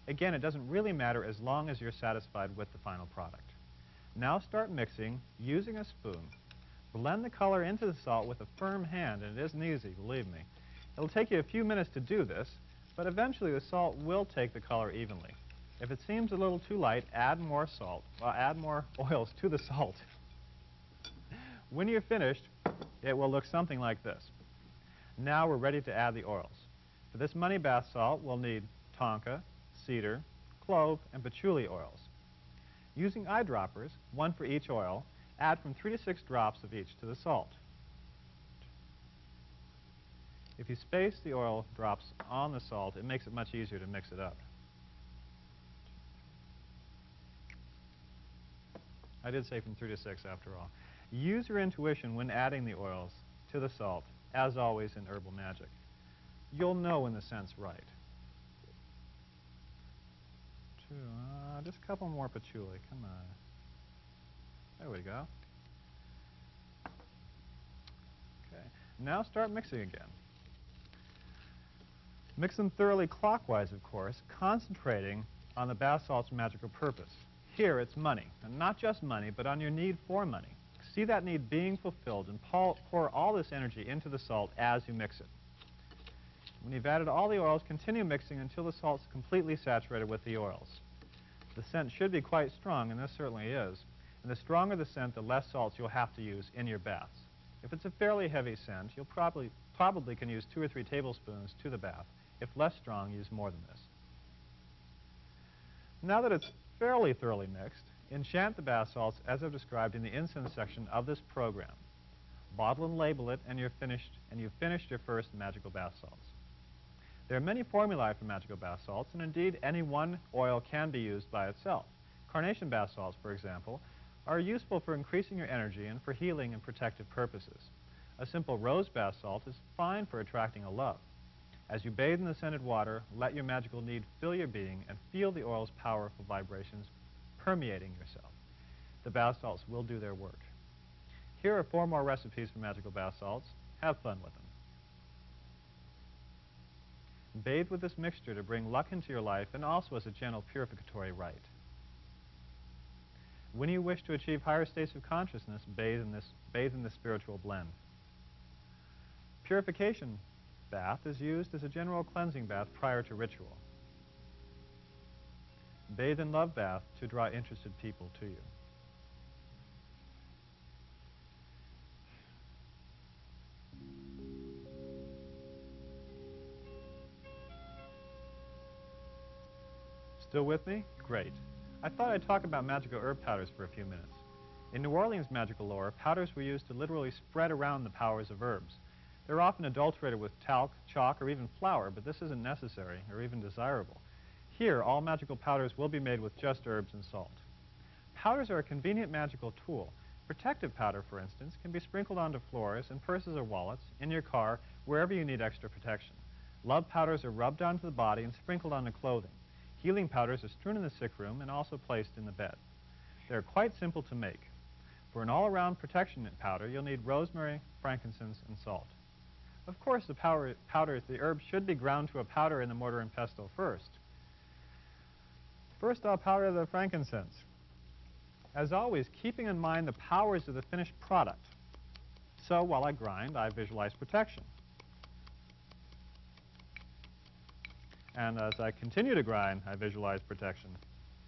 Again, it doesn't really matter as long as you're satisfied with the final product. Now start mixing using a spoon. Blend the color into the salt with a firm hand, and it isn't easy, believe me. It'll take you a few minutes to do this, but eventually the salt will take the color evenly. If it seems a little too light, add more salt. Add more oils to the salt. When you're finished, it will look something like this. Now we're ready to add the oils. For this money bath salt, we'll need tonka, cedar, clove, and patchouli oils. Using eyedroppers, 1 for each oil, add from 3 to 6 drops of each to the salt. If you space the oil drops on the salt, it makes it much easier to mix it up. I did say from 3 to 6 after all. Use your intuition when adding the oils to the salt, as always in herbal magic. You'll know when the scent's right. Just a couple more patchouli, come on. There we go. Now start mixing again. Mix them thoroughly clockwise, of course, concentrating on the bath salt's magical purpose. Here it's money, and not just money, but on your need for money. See that need being fulfilled and pour all this energy into the salt as you mix it. When you've added all the oils, continue mixing until the salt's completely saturated with the oils. The scent should be quite strong, and this certainly is. And the stronger the scent, the less salts you'll have to use in your baths. If it's a fairly heavy scent, you'll probably can use 2 or 3 tablespoons to the bath. If less strong, use more than this. Now that it's fairly thoroughly mixed, enchant the bath salts as I've described in the incense section of this program. Bottle and label it, and you've finished your first magical bath salts. There are many formulae for magical bath salts, and indeed any one oil can be used by itself. Carnation bath salts, for example, are useful for increasing your energy and for healing and protective purposes. A simple rose bath salt is fine for attracting a love. As you bathe in the scented water, let your magical need fill your being and feel the oil's powerful vibrations permeating yourself. The bath salts will do their work. Here are 4 more recipes for magical bath salts. Have fun with them. Bathe with this mixture to bring luck into your life and also as a gentle purificatory rite. When you wish to achieve higher states of consciousness, bathe in this spiritual blend. Purification bath is used as a general cleansing bath prior to ritual. Bathe in love bath to draw interested people to you. Still with me? Great. I thought I'd talk about magical herb powders for a few minutes. In New Orleans magical lore, powders were used to literally spread around the powers of herbs. They're often adulterated with talc, chalk, or even flour, but this isn't necessary or even desirable. Here, all magical powders will be made with just herbs and salt. Powders are a convenient magical tool. Protective powder, for instance, can be sprinkled onto floors, in purses or wallets, in your car, wherever you need extra protection. Love powders are rubbed onto the body and sprinkled onto clothing. Healing powders are strewn in the sick room and also placed in the bed. They're quite simple to make. For an all-around protection powder, you'll need rosemary, frankincense, and salt. Of course, the herbs should be ground to a powder in the mortar and pestle first. First, I'll powder the frankincense. As always, keeping in mind the powers of the finished product. So while I grind, I visualize protection. And as I continue to grind, I visualize protection.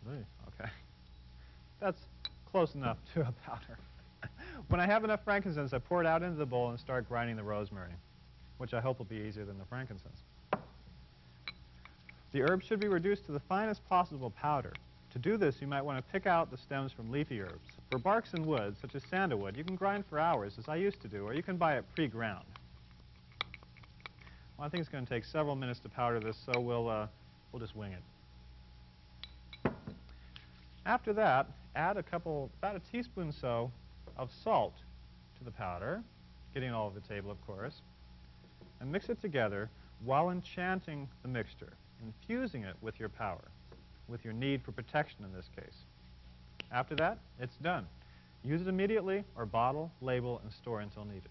Okay. That's close enough to a powder. When I have enough frankincense, I pour it out into the bowl and start grinding the rosemary, which I hope will be easier than the frankincense. The herbs should be reduced to the finest possible powder. To do this, you might want to pick out the stems from leafy herbs. For barks and woods, such as sandalwood, you can grind for hours, as I used to do, or you can buy it pre-ground. Well, I think it's going to take several minutes to powder this, so we'll just wing it. After that, add about a teaspoon or so of salt to the powder, getting it all over the table, of course, and mix it together while enchanting the mixture, infusing it with your power, with your need for protection in this case. After that, it's done. Use it immediately or bottle, label, and store until needed.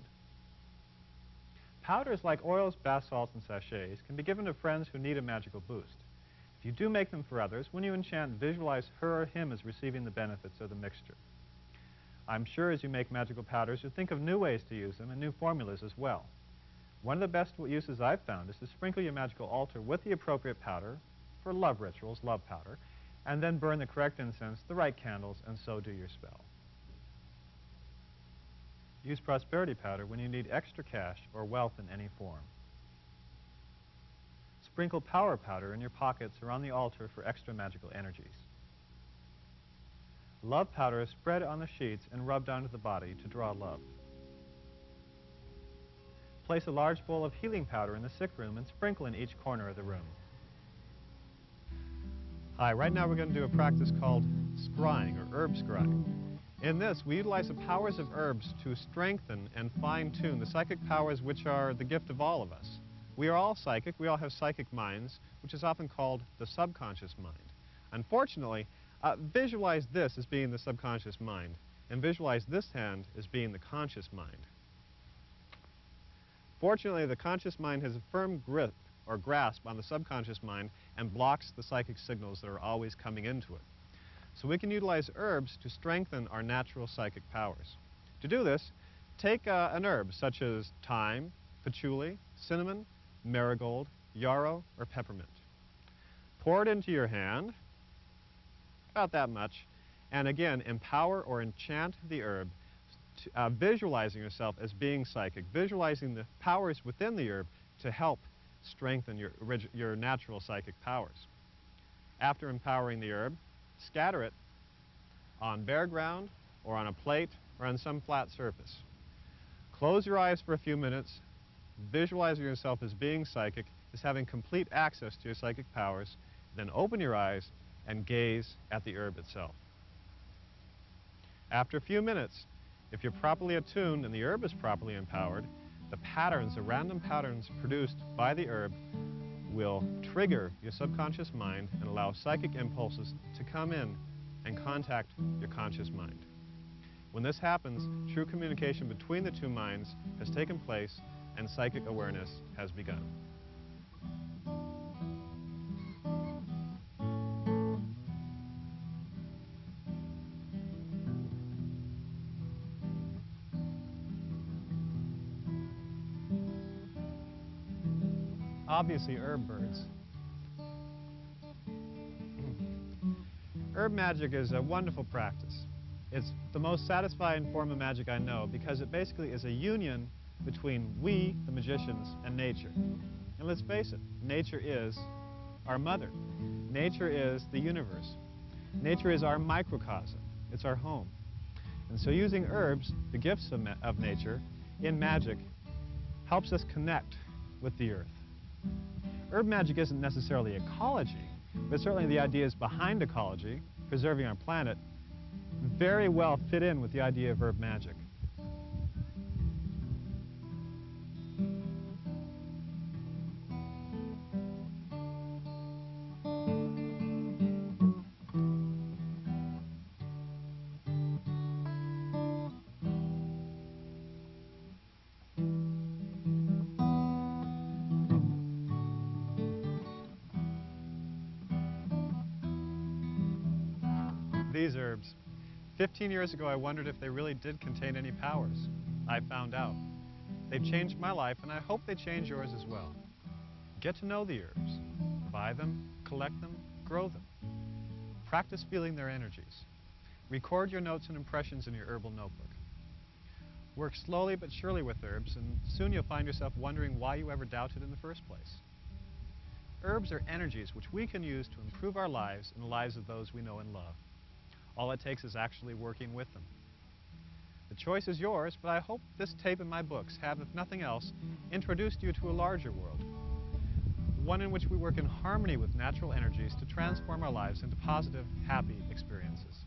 Powders like oils, bath salts, and sachets can be given to friends who need a magical boost. If you do make them for others, when you enchant, visualize her or him as receiving the benefits of the mixture. I'm sure as you make magical powders, you'll think of new ways to use them and new formulas as well. One of the best uses I've found is to sprinkle your magical altar with the appropriate powder for love rituals, love powder, and then burn the correct incense, the right candles, and so do your spell. Use prosperity powder when you need extra cash or wealth in any form. Sprinkle power powder in your pockets or on the altar for extra magical energies. Love powder is spread on the sheets and rubbed onto the body to draw love. Place a large bowl of healing powder in the sick room and sprinkle in each corner of the room. Hi, right now we're going to do a practice called scrying, or herb scrying. In this, we utilize the powers of herbs to strengthen and fine-tune the psychic powers which are the gift of all of us. We are all psychic. We all have psychic minds, which is often called the subconscious mind. Unfortunately, visualize this as being the subconscious mind, and visualize this hand as being the conscious mind. Unfortunately, the conscious mind has a firm grip or grasp on the subconscious mind and blocks the psychic signals that are always coming into it. So we can utilize herbs to strengthen our natural psychic powers. To do this, take an herb such as thyme, patchouli, cinnamon, marigold, yarrow, or peppermint. Pour it into your hand, about that much, and again, empower or enchant the herb, visualizing yourself as being psychic, visualizing the powers within the herb to help strengthen your natural psychic powers. After empowering the herb, scatter it on bare ground or on a plate or on some flat surface. Close your eyes for a few minutes, visualizing yourself as being psychic, as having complete access to your psychic powers, then open your eyes and gaze at the herb itself. After a few minutes, if you're properly attuned and the herb is properly empowered, the patterns, the random patterns produced by the herb will trigger your subconscious mind and allow psychic impulses to come in and contact your conscious mind. When this happens, true communication between the two minds has taken place and psychic awareness has begun. Obviously, herb birds. Herb magic is a wonderful practice. It's the most satisfying form of magic I know because it basically is a union between we, the magicians, and nature. And let's face it, nature is our mother. Nature is the universe. Nature is our microcosm. It's our home. And so using herbs, the gifts of nature, in magic, helps us connect with the earth. Herb magic isn't necessarily ecology, but certainly the ideas behind ecology, preserving our planet, very well fit in with the idea of herb magic. These herbs. 15 years ago, I wondered if they really did contain any powers. I found out. They've changed my life, and I hope they change yours as well. Get to know the herbs. Buy them, collect them, grow them. Practice feeling their energies. Record your notes and impressions in your herbal notebook. Work slowly but surely with herbs, and soon you'll find yourself wondering why you ever doubted in the first place. Herbs are energies which we can use to improve our lives and the lives of those we know and love. All it takes is actually working with them. The choice is yours, but I hope this tape and my books have, if nothing else, introduced you to a larger world. One in which we work in harmony with natural energies to transform our lives into positive, happy experiences.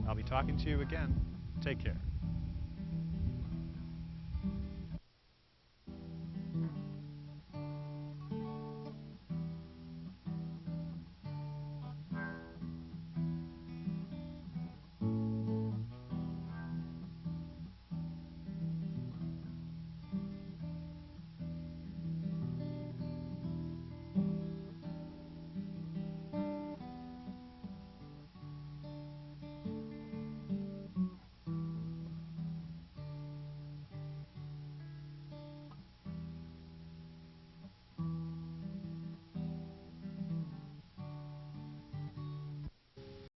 I'll be talking to you again. Take care.